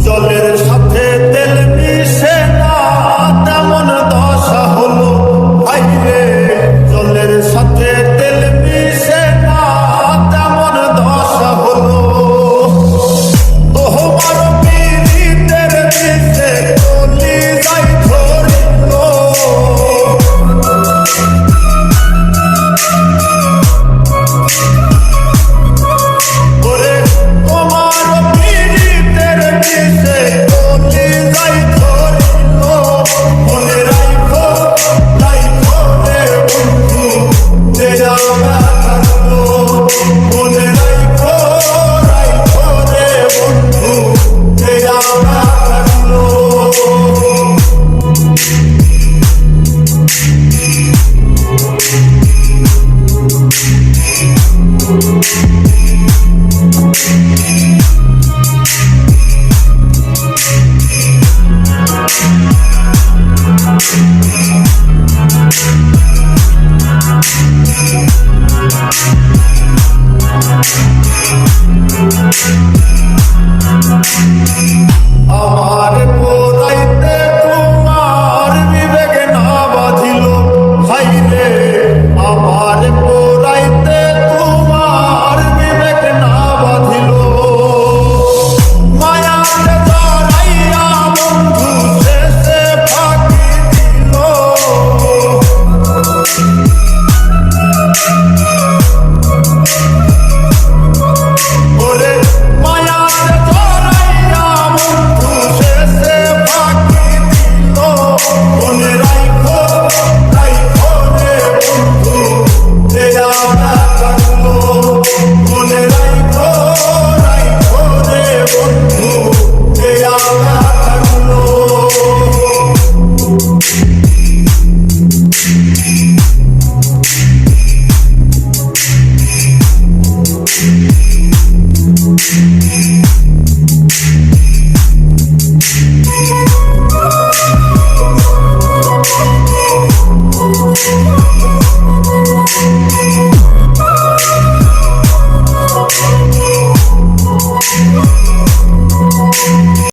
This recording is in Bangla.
জলের সাথে তেল মিশে না তেমন দশা হলো ভাইরে, জলের সাথে তেল মিশে না তেমন দশা হলো। তোমার পীড়িতের বিষে কলি যাই ধরিল, ওরে তোমার পীড়িতের বিষে কলি যাই ধরিল। মনে রাখো রাখো রে বন্ধু দেয়া থাকলো, মনে রাখো রাখো রে বন্ধু দেয়া থাকলো। আমার